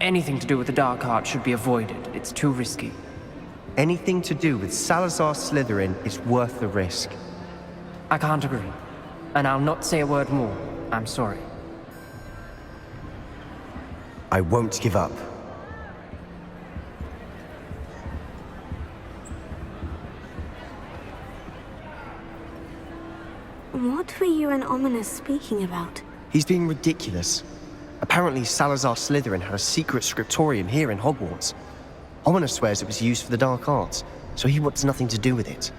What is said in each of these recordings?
Anything to do with the Dark Art should be avoided. It's too risky. Anything to do with Salazar Slytherin is worth the risk. I can't agree. And I'll not say a word more. I'm sorry. I won't give up. What were you and Ominous speaking about? He's being ridiculous. Apparently Salazar Slytherin had a secret scriptorium here in Hogwarts. Ominous swears it was used for the dark arts, so he wants nothing to do with it.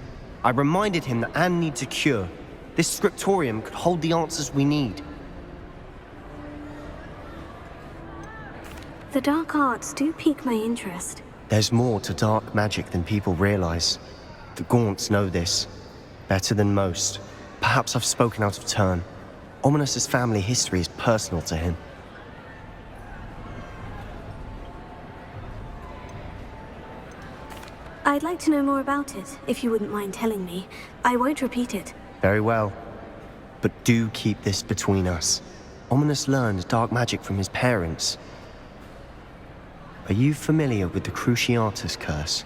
I reminded him that Anne needs a cure. This scriptorium could hold the answers we need. The dark arts do pique my interest. There's more to dark magic than people realize. The Gaunts know this. Better than most. Perhaps I've spoken out of turn. Ominous's family history is personal to him. I'd like to know more about it, if you wouldn't mind telling me. I won't repeat it. Very well. But do keep this between us. Ominous learned dark magic from his parents. Are you familiar with the Cruciatus Curse?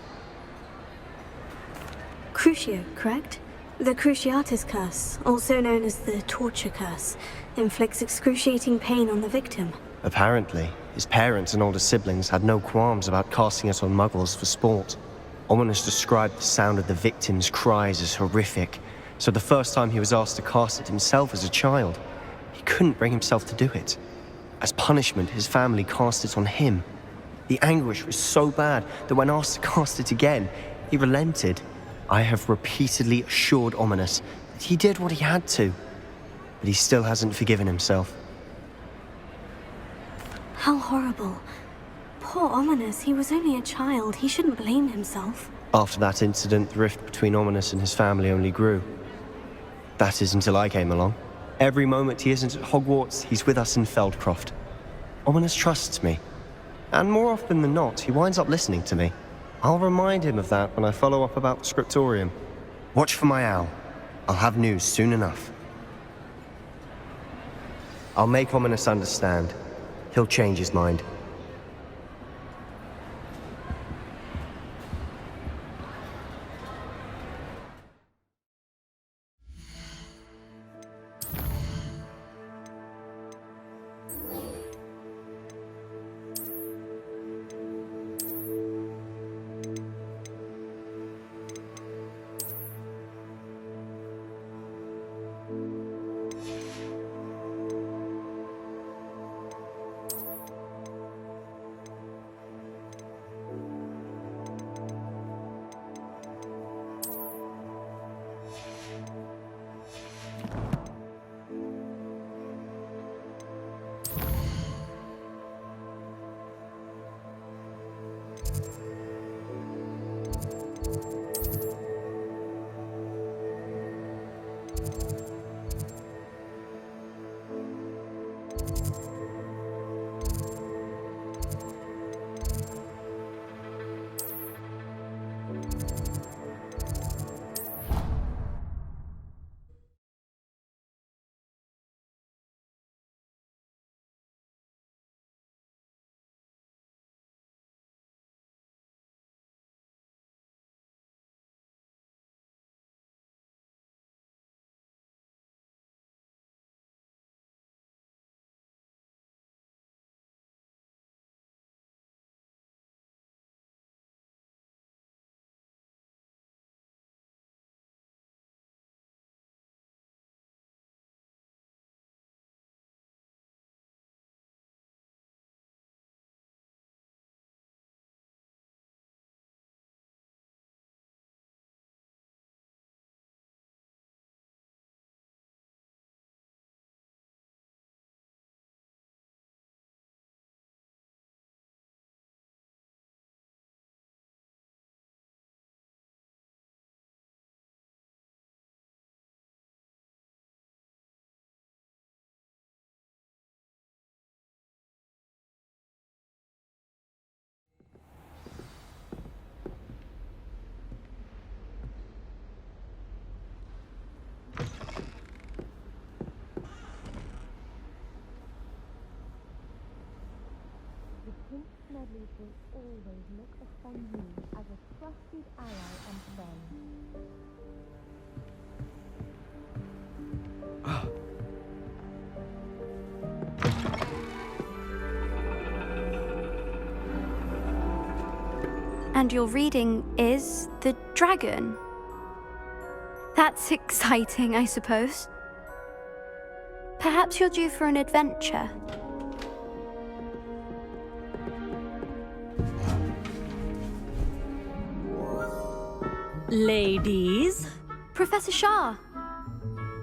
Crucio, correct? The Cruciatus Curse, also known as the Torture Curse, inflicts excruciating pain on the victim. Apparently, his parents and older siblings had no qualms about casting it on muggles for sport. Ominous described the sound of the victim's cries as horrific, so the first time he was asked to cast it himself as a child, he couldn't bring himself to do it. As punishment, his family cast it on him. The anguish was so bad that when asked to cast it again, he relented. I have repeatedly assured Ominous that he did what he had to, but he still hasn't forgiven himself. How horrible. Poor Ominous, he was only a child. He shouldn't blame himself. After that incident, the rift between Ominous and his family only grew. That is until I came along. Every moment he isn't at Hogwarts, he's with us in Feldcroft. Ominous trusts me. And more often than not, he winds up listening to me. I'll remind him of that when I follow up about the scriptorium. Watch for my owl. I'll have news soon enough. I'll make Ominous understand. He'll change his mind. Dudleys will always look upon you as a trusted ally and friend. And your reading is the dragon. That's exciting, I suppose. Perhaps you're due for an adventure. Ladies, Professor Shah.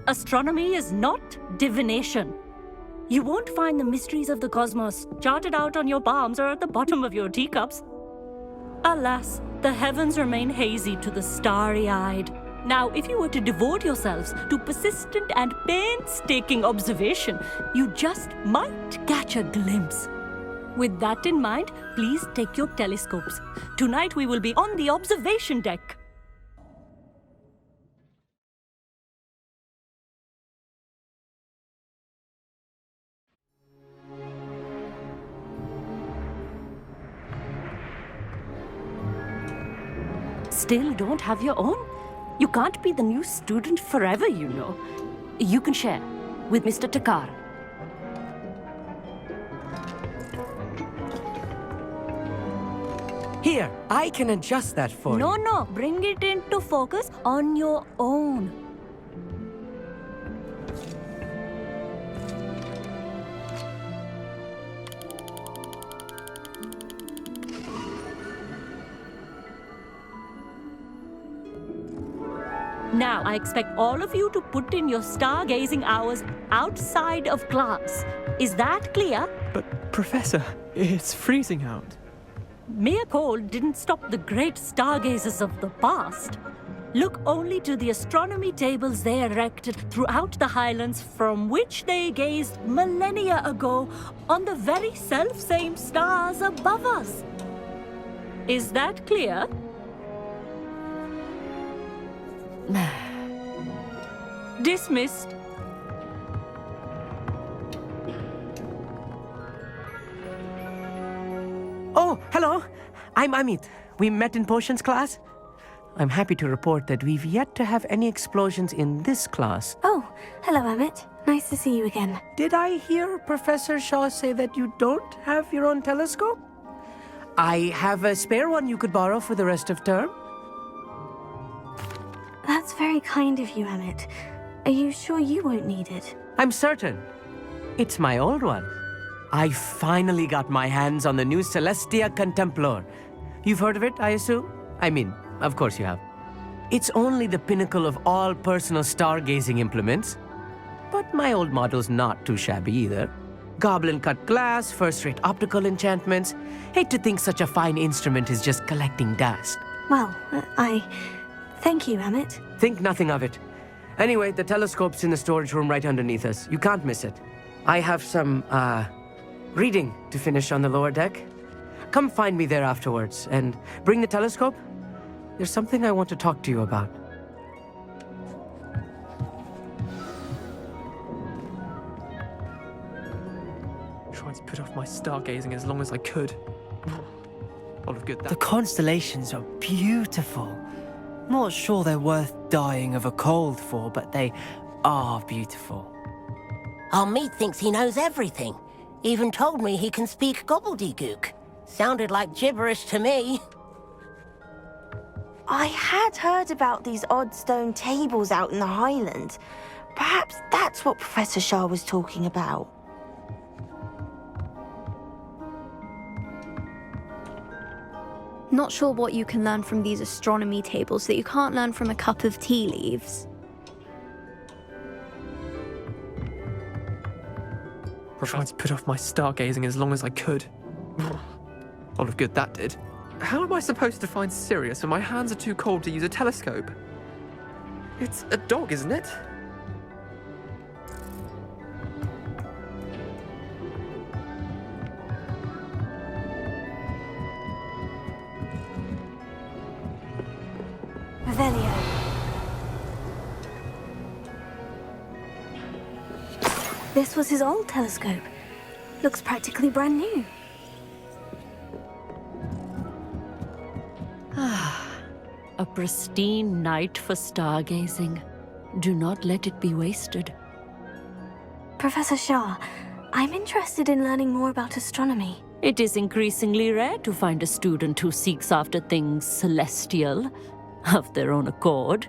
astronomy is not divination. You won't find the mysteries of the cosmos charted out on your palms or at the bottom of your teacups. Alas, the heavens remain hazy to the starry-eyed. Now, if you were to devote yourselves to persistent and painstaking observation, you just might catch a glimpse. With that in mind, please take your telescopes. Tonight we will be on the observation deck. Still don't have your own? You can't be the new student forever, you know. You can share with Mr. Takar. Here, I can adjust that for you. No, bring it into focus on your own. Now, I expect all of you to put in your stargazing hours outside of class. Is that clear? But, Professor, it's freezing out. Mere cold didn't stop the great stargazers of the past. Look only to the astronomy tables they erected throughout the highlands from which they gazed millennia ago on the very self-same stars above us. Is that clear? Dismissed. Oh, hello. I'm Amit. We met in potions class. I'm happy to report that we've yet to have any explosions in this class. Oh, hello, Amit. Nice to see you again. Did I hear Professor Shaw say that you don't have your own telescope? I have a spare one you could borrow for the rest of term. That's very kind of you, Amit. Are you sure you won't need it? I'm certain. It's my old one. I finally got my hands on the new Celestia Contemplar. You've heard of it, I assume? I mean, of course you have. It's only the pinnacle of all personal stargazing implements. But my old model's not too shabby either. Goblin-cut glass, first-rate optical enchantments. Hate to think such a fine instrument is just collecting dust. Well, thank you, Amit. Think nothing of it. Anyway, the telescope's in the storage room right underneath us. You can't miss it. I have some, reading to finish on the lower deck. Come find me there afterwards, and bring the telescope. There's something I want to talk to you about. Tried to put off my stargazing as long as I could. All of good that. The constellations are beautiful. Not sure they're worth dying of a cold for, but they are beautiful. Meat thinks he knows everything. Even told me he can speak gobbledygook. Sounded like gibberish to me. I had heard about these odd stone tables out in the Highlands. Perhaps that's what Professor Shah was talking about. Not sure what you can learn from these astronomy tables that you can't learn from a cup of tea leaves. Tried to put off my stargazing as long as I could. All of good that did. How am I supposed to find Sirius when my hands are too cold to use a telescope? It's a dog, isn't it? Revelio. This was his old telescope. Looks practically brand new. pristine night for stargazing. Do not let it be wasted. Professor Shah, I'm interested in learning more about astronomy. It is increasingly rare to find a student who seeks after things celestial of their own accord.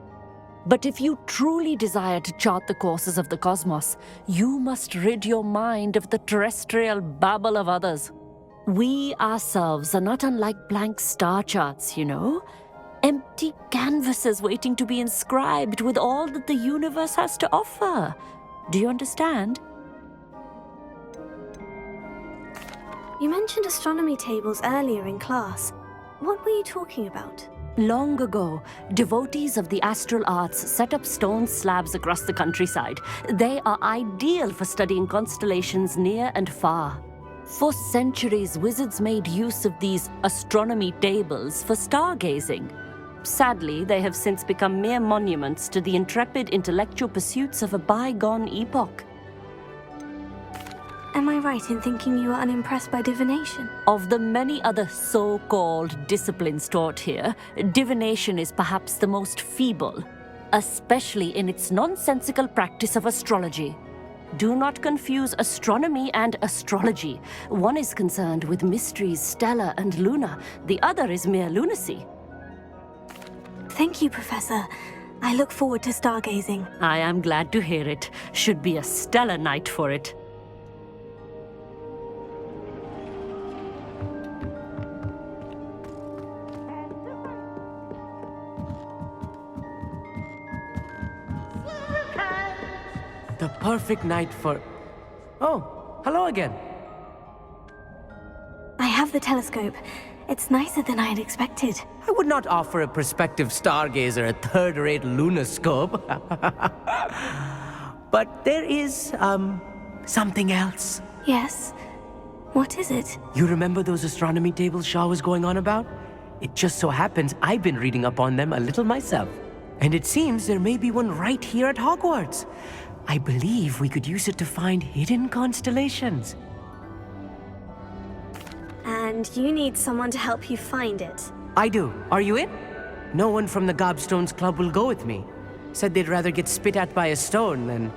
But if you truly desire to chart the courses of the cosmos, you must rid your mind of the terrestrial babble of others. We ourselves are not unlike blank star charts, you know? Empty canvases waiting to be inscribed with all that the universe has to offer. Do you understand? You mentioned astronomy tables earlier in class. What were you talking about? Long ago, devotees of the astral arts set up stone slabs across the countryside. They are ideal for studying constellations near and far. For centuries, wizards made use of these astronomy tables for stargazing. Sadly, they have since become mere monuments to the intrepid intellectual pursuits of a bygone epoch. Am I right in thinking you are unimpressed by divination? Of the many other so-called disciplines taught here, divination is perhaps the most feeble, especially in its nonsensical practice of astrology. Do not confuse astronomy and astrology. One is concerned with mysteries stellar and lunar, the other is mere lunacy. Thank you, Professor. I look forward to stargazing. I am glad to hear it. Should be a stellar night for it. The perfect night for... Oh, hello again. I have the telescope. It's nicer than I had expected. I would not offer a prospective stargazer a third-rate lunoscope. But there is, something else. Yes? What is it? You remember those astronomy tables Shah was going on about? It just so happens I've been reading up on them a little myself. And it seems there may be one right here at Hogwarts. I believe we could use it to find hidden constellations. And you need someone to help you find it. I do. Are you in? No one from the Gobstones Club will go with me. Said they'd rather get spit at by a stone than...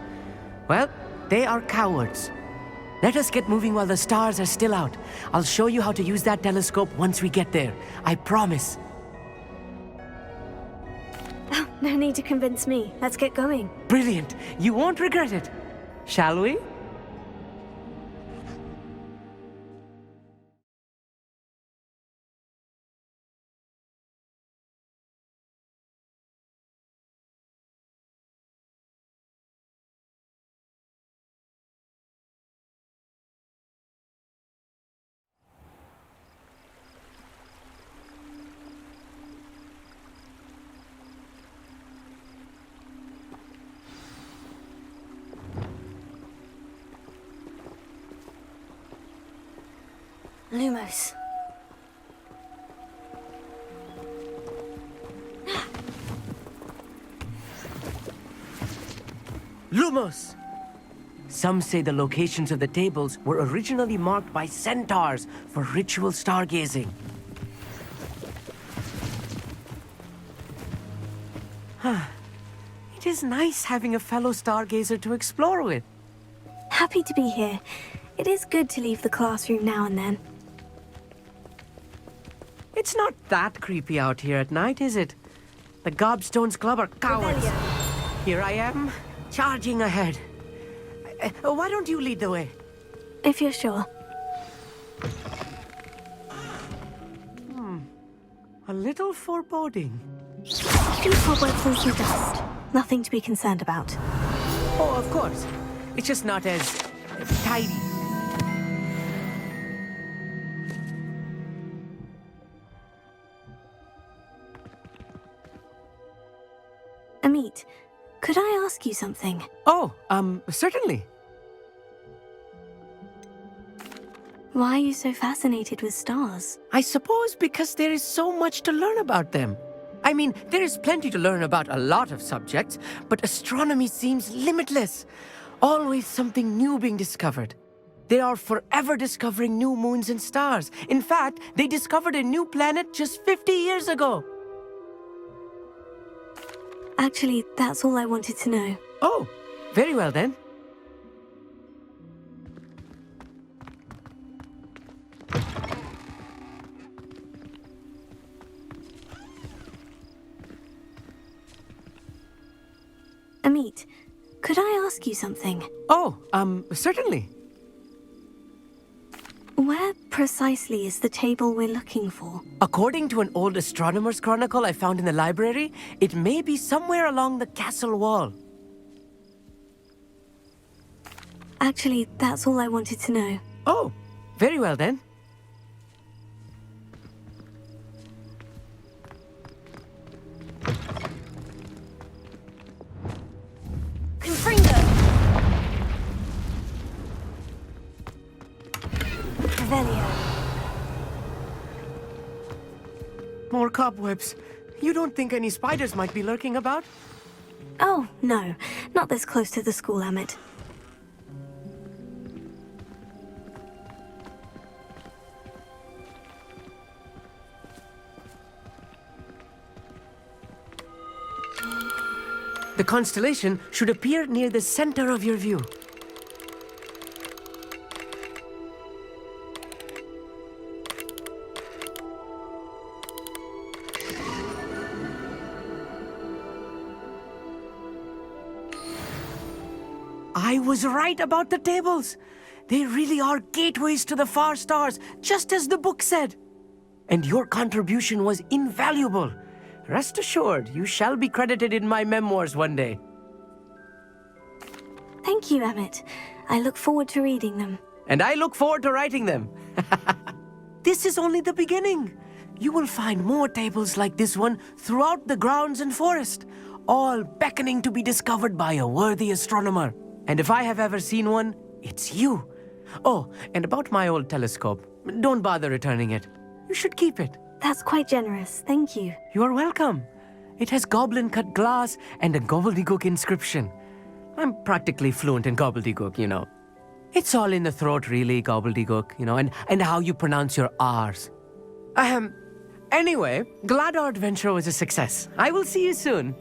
Well, they are cowards. Let us get moving while the stars are still out. I'll show you how to use that telescope once we get there. I promise. Oh, no need to convince me. Let's get going. Brilliant. You won't regret it. Shall we? Lumos. Lumos! Some say the locations of the tables were originally marked by centaurs for ritual stargazing. It is nice having a fellow stargazer to explore with. Happy to be here. It is good to leave the classroom now and then. It's not that creepy out here at night, is it? The Gobstones Club are cowards. Rebellion. Here I am, charging ahead. Why don't you lead the way? If you're sure. A little foreboding. Few cobwebs and some dust. Nothing to be concerned about. Oh, of course. It's just not as tidy. Amit, could I ask you something? Oh, certainly. Why are you so fascinated with stars? I suppose because there is so much to learn about them. I mean, there is plenty to learn about a lot of subjects, but astronomy seems limitless. Always something new being discovered. They are forever discovering new moons and stars. In fact, they discovered a new planet just 50 years ago. Actually, that's all I wanted to know. Oh, very well then. Amit, could I ask you something? Oh, certainly. Where precisely is the table we're looking for? According to an old astronomer's chronicle I found in the library, it may be somewhere along the castle wall. Actually, that's all I wanted to know. Oh, very well then. More cobwebs. You don't think any spiders might be lurking about? Oh, no. Not this close to the school, Amit. The constellation should appear near the center of your view. I was right about the tables. They really are gateways to the far stars, just as the book said. And your contribution was invaluable. Rest assured, you shall be credited in my memoirs one day. Thank you, Amit. I look forward to reading them. And I look forward to writing them. This is only the beginning. You will find more tables like this one throughout the grounds and forest, all beckoning to be discovered by a worthy astronomer. And if I have ever seen one, it's you. Oh, and about my old telescope, don't bother returning it. You should keep it. That's quite generous. Thank you. You are welcome. It has goblin-cut glass and a gobbledygook inscription. I'm practically fluent in gobbledygook, you know. It's all in the throat, really, gobbledygook, you know, and how you pronounce your R's. Anyway, glad our adventure was a success. I will see you soon.